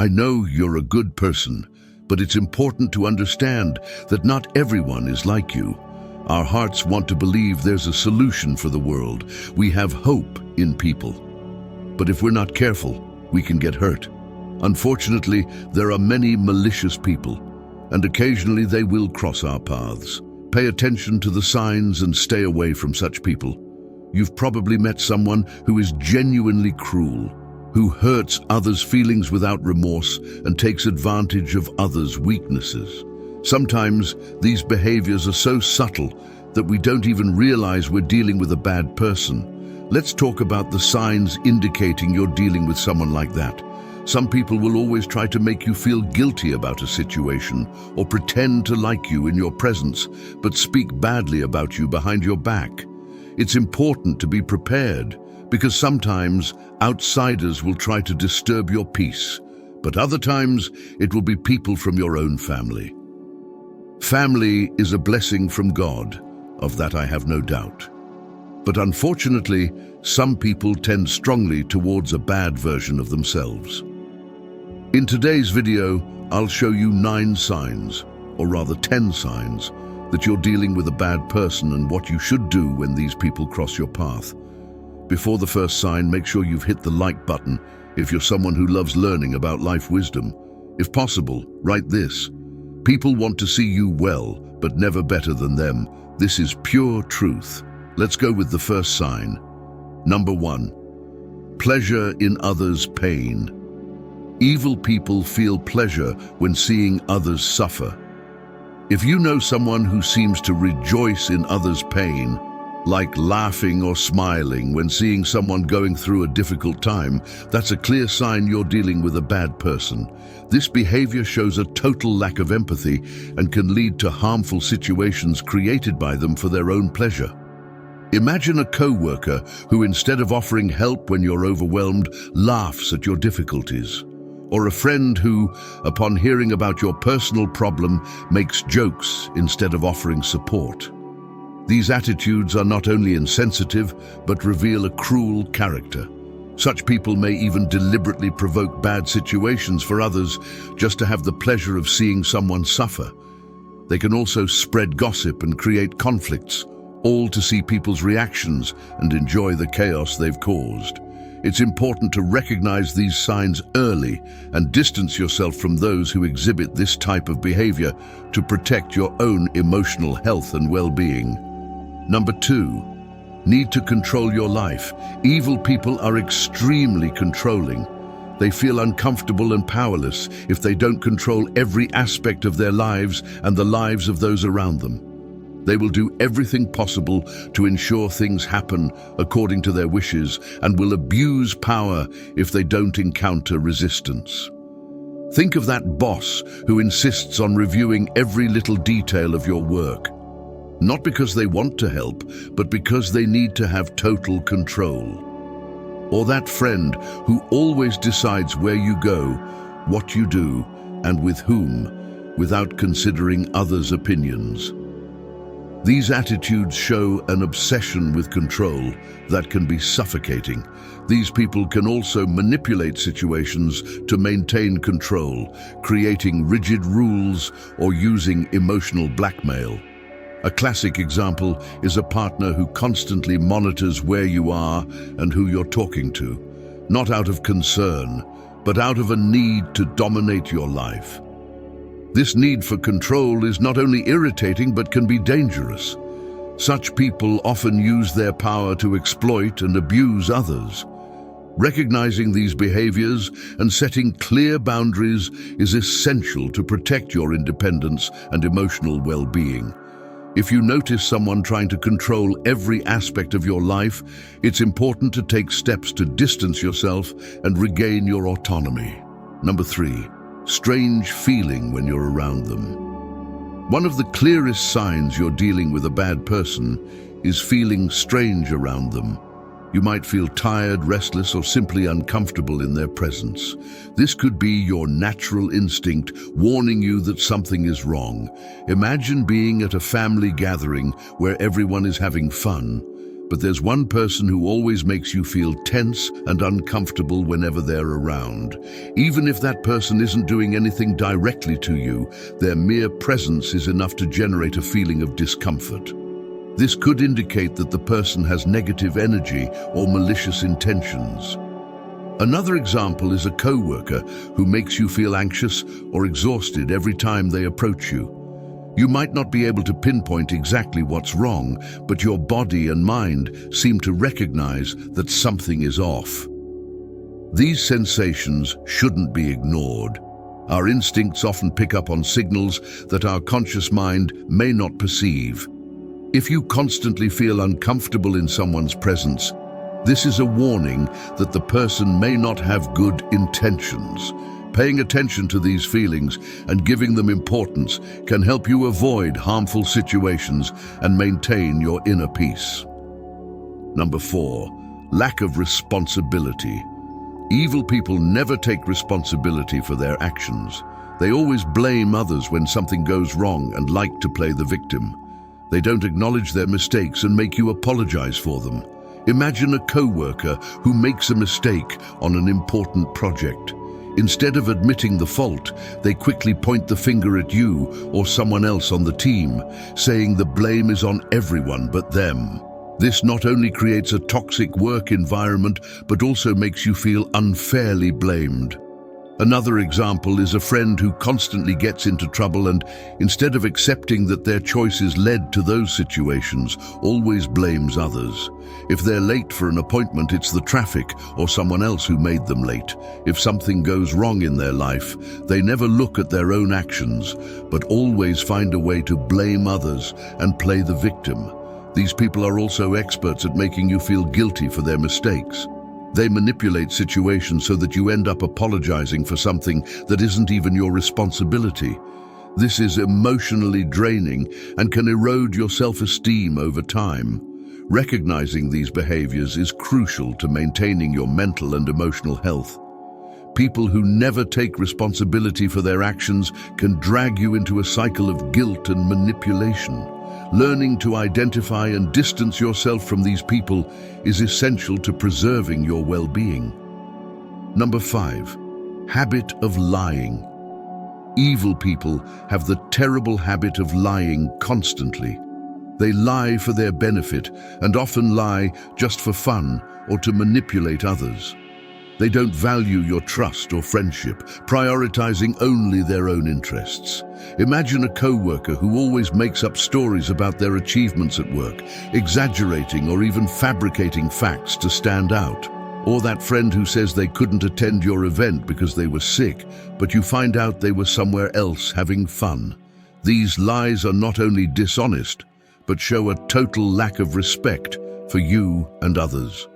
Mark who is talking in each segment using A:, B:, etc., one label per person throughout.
A: I know you're a good person, but it's important to understand that not everyone is like you. Our hearts want to believe there's a solution for the world. We have hope in people. But if we're not careful, we can get hurt. Unfortunately, there are many malicious people, and occasionally they will cross our paths. Pay attention to the signs and stay away from such people. You've probably met someone who is genuinely cruel, who hurts others' feelings without remorse and takes advantage of others' weaknesses. Sometimes these behaviors are so subtle that we don't even realize we're dealing with a bad person. Let's talk about the signs indicating you're dealing with someone like that. Some people will always try to make you feel guilty about a situation or pretend to like you in your presence, but speak badly about you behind your back. It's important to be prepared, because sometimes outsiders will try to disturb your peace, but other times it will be people from your own family. Family is a blessing from God, of that I have no doubt. But unfortunately, some people tend strongly towards a bad version of themselves. In today's video, I'll show you 9 signs, or rather 10 signs, that you're dealing with a bad person and what you should do when these people cross your path. Before the first sign, make sure you've hit the like button if you're someone who loves learning about life wisdom. If possible, write this: people want to see you well, but never better than them. This is pure truth. Let's go with the first sign. Number 1. Pleasure in others' pain. Evil people feel pleasure when seeing others suffer. If you know someone who seems to rejoice in others' pain, like laughing or smiling when seeing someone going through a difficult time, that's a clear sign you're dealing with a bad person. This behavior shows a total lack of empathy and can lead to harmful situations created by them for their own pleasure. Imagine a co-worker who, instead of offering help when you're overwhelmed, laughs at your difficulties. Or a friend who, upon hearing about your personal problem, makes jokes instead of offering support. These attitudes are not only insensitive, but reveal a cruel character. Such people may even deliberately provoke bad situations for others just to have the pleasure of seeing someone suffer. They can also spread gossip and create conflicts, all to see people's reactions and enjoy the chaos they've caused. It's important to recognize these signs early and distance yourself from those who exhibit this type of behavior to protect your own emotional health and well-being. Number 2. Need to control your life. Evil people are extremely controlling. They feel uncomfortable and powerless if they don't control every aspect of their lives and the lives of those around them. They will do everything possible to ensure things happen according to their wishes and will abuse power if they don't encounter resistance. Think of that boss who insists on reviewing every little detail of your work, not because they want to help, but because they need to have total control. Or that friend who always decides where you go, what you do, and with whom, without considering others' opinions. These attitudes show an obsession with control that can be suffocating. These people can also manipulate situations to maintain control, creating rigid rules or using emotional blackmail. A classic example is a partner who constantly monitors where you are and who you're talking to, not out of concern, but out of a need to dominate your life. This need for control is not only irritating but can be dangerous. Such people often use their power to exploit and abuse others. Recognizing these behaviors and setting clear boundaries is essential to protect your independence and emotional well-being. If you notice someone trying to control every aspect of your life, it's important to take steps to distance yourself and regain your autonomy. Number 3. Strange feeling when you're around them. One of the clearest signs you're dealing with a bad person is feeling strange around them. You might feel tired, restless, or simply uncomfortable in their presence. This could be your natural instinct warning you that something is wrong. Imagine being at a family gathering where everyone is having fun. but there's one person who always makes you feel tense and uncomfortable whenever they're around. Even if that person isn't doing anything directly to you, their mere presence is enough to generate a feeling of discomfort. This could indicate that the person has negative energy or malicious intentions. Another example is a coworker who makes you feel anxious or exhausted every time they approach you. You might not be able to pinpoint exactly what's wrong, but your body and mind seem to recognize that something is off. These sensations shouldn't be ignored. Our instincts often pick up on signals that our conscious mind may not perceive. If you constantly feel uncomfortable in someone's presence, this is a warning that the person may not have good intentions. Paying attention to these feelings and giving them importance can help you avoid harmful situations and maintain your inner peace. Number 4, lack of responsibility. Evil people never take responsibility for their actions. They always blame others when something goes wrong and like to play the victim. They don't acknowledge their mistakes and make you apologize for them. Imagine a coworker who makes a mistake on an important project. Instead of admitting the fault, they quickly point the finger at you or someone else on the team, saying the blame is on everyone but them. This not only creates a toxic work environment, but also makes you feel unfairly blamed. Another example is a friend who constantly gets into trouble and, instead of accepting that their choices led to those situations, always blames others. If they're late for an appointment, it's the traffic or someone else who made them late. If something goes wrong in their life, they never look at their own actions, but always find a way to blame others and play the victim. These people are also experts at making you feel guilty for their mistakes. They manipulate situations so that you end up apologizing for something that isn't even your responsibility. This is emotionally draining and can erode your self-esteem over time. Recognizing these behaviors is crucial to maintaining your mental and emotional health. People who never take responsibility for their actions can drag you into a cycle of guilt and manipulation. Learning to identify and distance yourself from these people is essential to preserving your well-being. Number 5, habit of lying. Evil people have the terrible habit of lying constantly. They lie for their benefit and often lie just for fun or to manipulate others. They don't value your trust or friendship, prioritizing only their own interests. Imagine a coworker who always makes up stories about their achievements at work, exaggerating or even fabricating facts to stand out. Or that friend who says they couldn't attend your event because they were sick, but you find out they were somewhere else having fun. These lies are not only dishonest, but show a total lack of respect for you and others.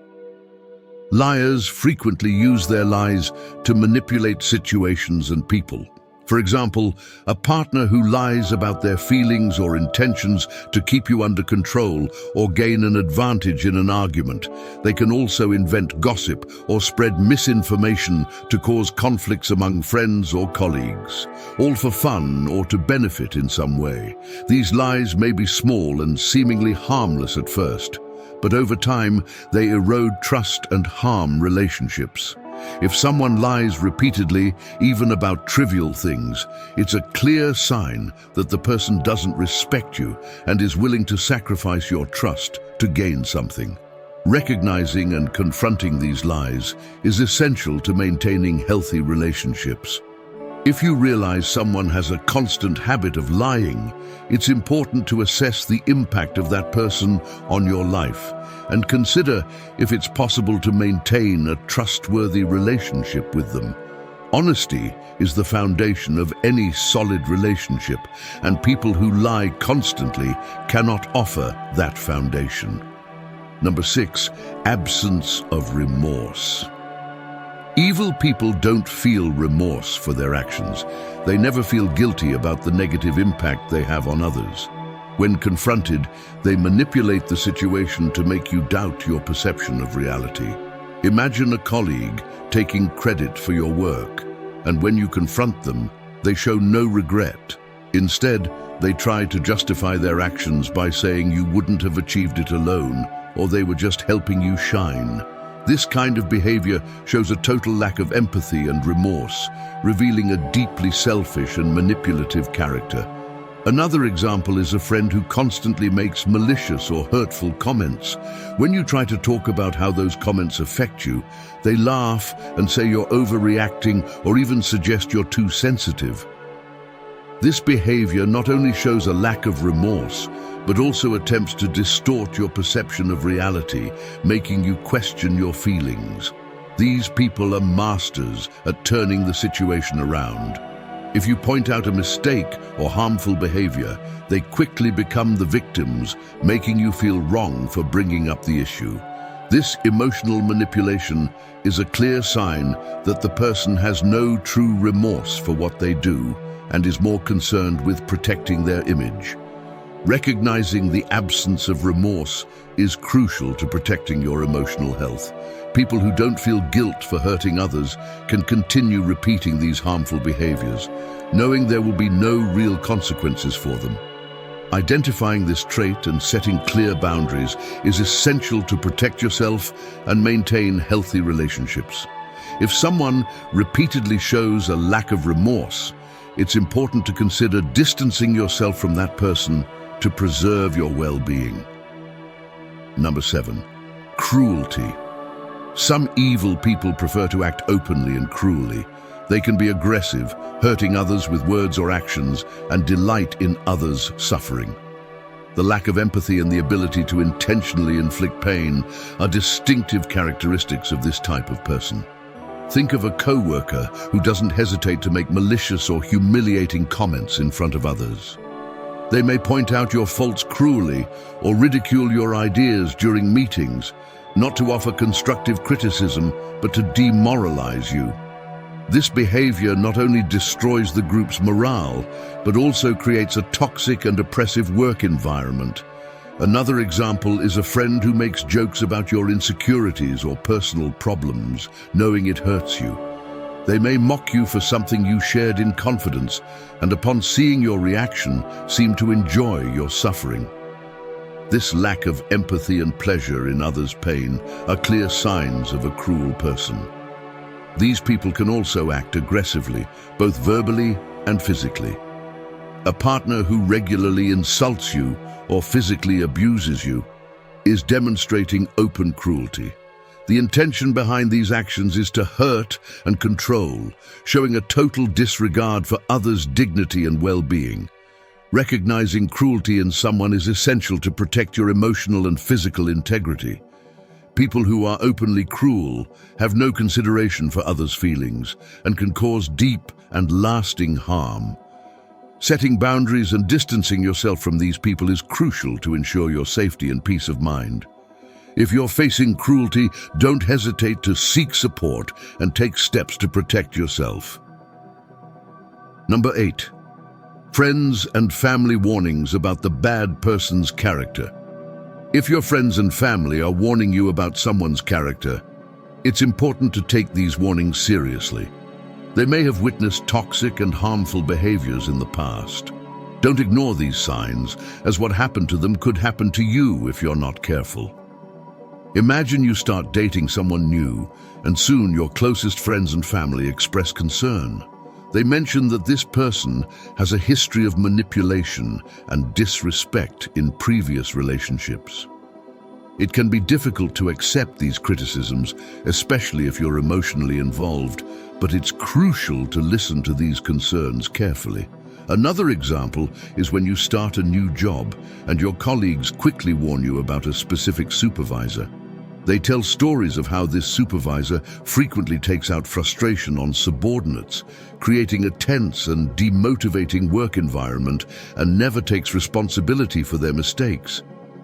A: Liars frequently use their lies to manipulate situations and people. For example, a partner who lies about their feelings or intentions to keep you under control or gain an advantage in an argument. They can also invent gossip or spread misinformation to cause conflicts among friends or colleagues, all for fun or to benefit in some way. These lies may be small and seemingly harmless at first, but over time they erode trust and harm relationships. If someone lies repeatedly, even about trivial things, it's a clear sign that the person doesn't respect you and is willing to sacrifice your trust to gain something. Recognizing and confronting these lies is essential to maintaining healthy relationships. If you realize someone has a constant habit of lying, it's important to assess the impact of that person on your life and consider if it's possible to maintain a trustworthy relationship with them. Honesty is the foundation of any solid relationship, and people who lie constantly cannot offer that foundation. Number 6, absence of remorse. Evil people don't feel remorse for their actions. They never feel guilty about the negative impact they have on others. When confronted, they manipulate the situation to make you doubt your perception of reality. Imagine a colleague taking credit for your work, and when you confront them, they show no regret. Instead, they try to justify their actions by saying you wouldn't have achieved it alone, or they were just helping you shine. This kind of behavior shows a total lack of empathy and remorse, revealing a deeply selfish and manipulative character. Another example is a friend who constantly makes malicious or hurtful comments. When you try to talk about how those comments affect you, they laugh and say you're overreacting or even suggest you're too sensitive. This behavior not only shows a lack of remorse, but also attempts to distort your perception of reality, making you question your feelings. These people are masters at turning the situation around. If you point out a mistake or harmful behavior, they quickly become the victims, making you feel wrong for bringing up the issue. This emotional manipulation is a clear sign that the person has no true remorse for what they do and is more concerned with protecting their image. Recognizing the absence of remorse is crucial to protecting your emotional health. People who don't feel guilt for hurting others can continue repeating these harmful behaviors, knowing there will be no real consequences for them. Identifying this trait and setting clear boundaries is essential to protect yourself and maintain healthy relationships. If someone repeatedly shows a lack of remorse, it's important to consider distancing yourself from that person to preserve your well-being. Number 7, cruelty. Some evil people prefer to act openly and cruelly. They can be aggressive, hurting others with words or actions, and delight in others' suffering. The lack of empathy and the ability to intentionally inflict pain are distinctive characteristics of this type of person. Think of a co-worker who doesn't hesitate to make malicious or humiliating comments in front of others. They may point out your faults cruelly or ridicule your ideas during meetings, not to offer constructive criticism, but to demoralize you. This behavior not only destroys the group's morale, but also creates a toxic and oppressive work environment. Another example is a friend who makes jokes about your insecurities or personal problems, knowing it hurts you. They may mock you for something you shared in confidence, and upon seeing your reaction, seem to enjoy your suffering. This lack of empathy and pleasure in others' pain are clear signs of a cruel person. These people can also act aggressively, both verbally and physically. A partner who regularly insults you or physically abuses you is demonstrating open cruelty. The intention behind these actions is to hurt and control, showing a total disregard for others' dignity and well-being. Recognizing cruelty in someone is essential to protect your emotional and physical integrity. People who are openly cruel have no consideration for others' feelings and can cause deep and lasting harm. Setting boundaries and distancing yourself from these people is crucial to ensure your safety and peace of mind. If you're facing cruelty, don't hesitate to seek support and take steps to protect yourself. Number 8. Friends and family warnings about the bad person's character. If your friends and family are warning you about someone's character, it's important to take these warnings seriously. They may have witnessed toxic and harmful behaviors in the past. Don't ignore these signs, as what happened to them could happen to you if you're not careful. Imagine you start dating someone new, and soon your closest friends and family express concern. They mention that this person has a history of manipulation and disrespect in previous relationships. It can be difficult to accept these criticisms, especially if you're emotionally involved, but it's crucial to listen to these concerns carefully. Another example is when you start a new job and your colleagues quickly warn you about a specific supervisor. They tell stories of how this supervisor frequently takes out frustration on subordinates, creating a tense and demotivating work environment, and never takes responsibility for their mistakes.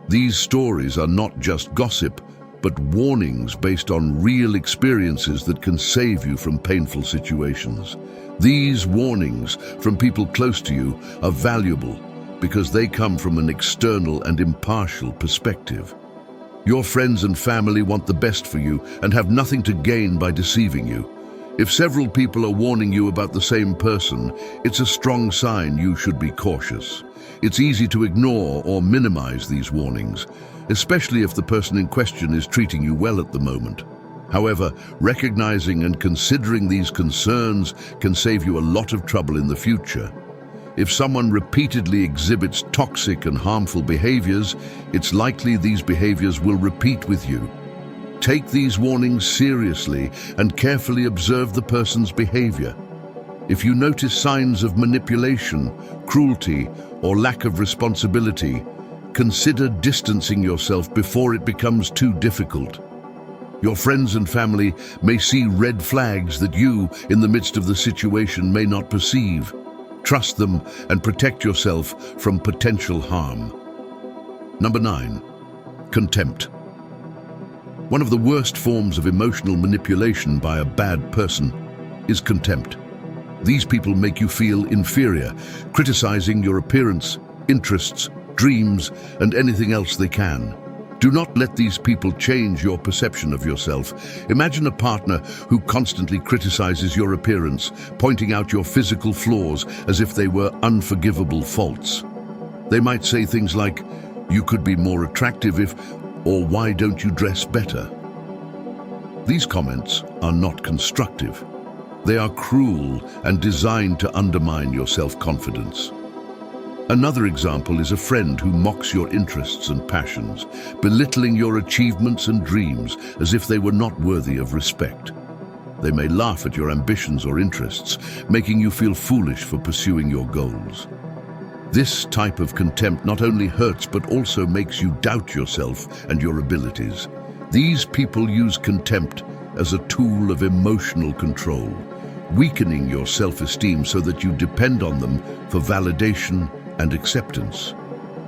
A: These stories are not just gossip, but warnings based on real experiences that can save you from painful situations. These warnings from people close to you are valuable because they come from an external and impartial perspective. Your friends and family want the best for you and have nothing to gain by deceiving you. If several people are warning you about the same person, it's a strong sign you should be cautious. It's easy to ignore or minimize these warnings, especially if the person in question is treating you well at the moment. However, recognizing and considering these concerns can save you a lot of trouble in the future. If someone repeatedly exhibits toxic and harmful behaviors, it's likely these behaviors will repeat with you. Take these warnings seriously and carefully observe the person's behavior. If you notice signs of manipulation, cruelty, or lack of responsibility, consider distancing yourself before it becomes too difficult. Your friends and family may see red flags that you, in the midst of the situation, may not perceive. Trust them and protect yourself from potential harm. Number 9. Contempt. One of the worst forms of emotional manipulation by a bad person is contempt. These people make you feel inferior, criticizing your appearance, interests, dreams, and anything else they can. Do not let these people change your perception of yourself. Imagine a partner who constantly criticizes your appearance, pointing out your physical flaws as if they were unforgivable faults. They might say things like, "You could be more attractive if," or "Why don't you dress better?" These comments are not constructive. They are cruel and designed to undermine your self-confidence. Another example is a friend who mocks your interests and passions, belittling your achievements and dreams as if they were not worthy of respect. They may laugh at your ambitions or interests, making you feel foolish for pursuing your goals. This type of contempt not only hurts but also makes you doubt yourself and your abilities. These people use contempt as a tool of emotional control, weakening your self-esteem so that you depend on them for validation and acceptance.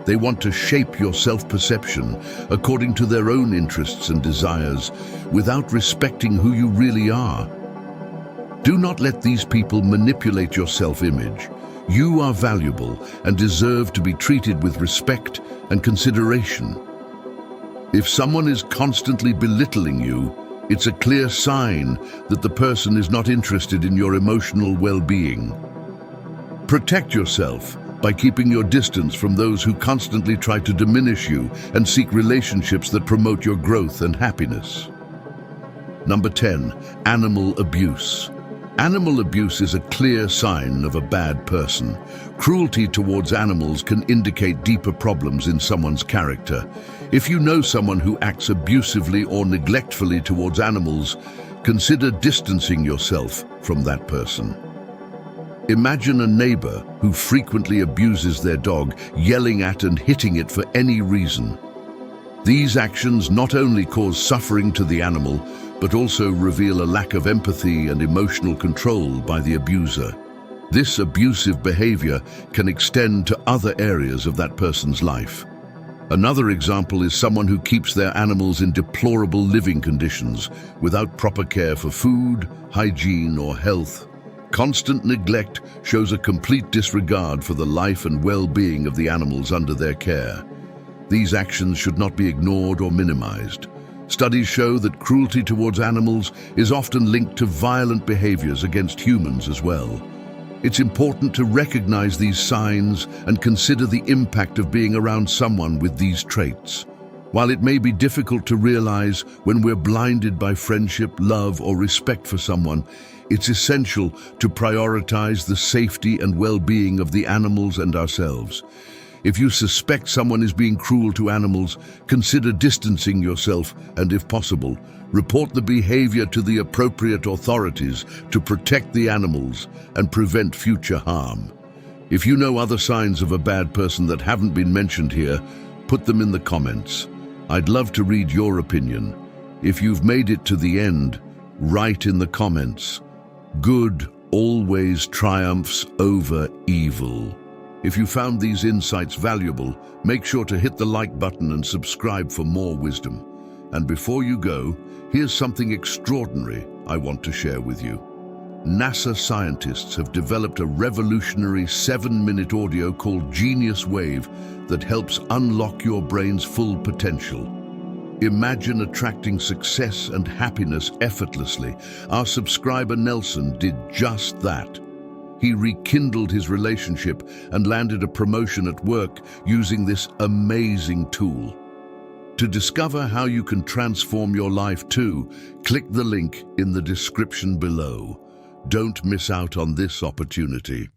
A: They want to shape your self-perception according to their own interests and desires without respecting who you really are. Do not let these people manipulate your self-image. You are valuable and deserve to be treated with respect and consideration. If someone is constantly belittling you, it's a clear sign that the person is not interested in your emotional well-being. Protect yourself by keeping your distance from those who constantly try to diminish you and seek relationships that promote your growth and happiness. Number 10. Animal abuse. Animal abuse is a clear sign of a bad person. Cruelty towards animals can indicate deeper problems in someone's character. If you know someone who acts abusively or neglectfully towards animals, consider distancing yourself from that person. Imagine a neighbor who frequently abuses their dog, yelling at and hitting it for any reason. These actions not only cause suffering to the animal, but also reveal a lack of empathy and emotional control by the abuser. This abusive behavior can extend to other areas of that person's life. Another example is someone who keeps their animals in deplorable living conditions without proper care for food, hygiene, or health. Constant neglect shows a complete disregard for the life and well-being of the animals under their care. These actions should not be ignored or minimized. Studies show that cruelty towards animals is often linked to violent behaviors against humans as well. It's important to recognize these signs and consider the impact of being around someone with these traits. While it may be difficult to realize when we're blinded by friendship, love, or respect for someone, it's essential to prioritize the safety and well-being of the animals and ourselves. If you suspect someone is being cruel to animals, consider distancing yourself and, if possible, report the behavior to the appropriate authorities to protect the animals and prevent future harm. If you know other signs of a bad person that haven't been mentioned here, put them in the comments. I'd love to read your opinion. If you've made it to the end, write in the comments, "Good always triumphs over evil." If you found these insights valuable, make sure to hit the like button and subscribe for more wisdom. And before you go, here's something extraordinary I want to share with you. NASA scientists have developed a revolutionary 7-minute audio called Genius Wave that helps unlock your brain's full potential. Imagine attracting success and happiness effortlessly. Our subscriber Nelson did just that. He rekindled his relationship and landed a promotion at work using this amazing tool. To discover how you can transform your life too, click the link in the description below. Don't miss out on this opportunity.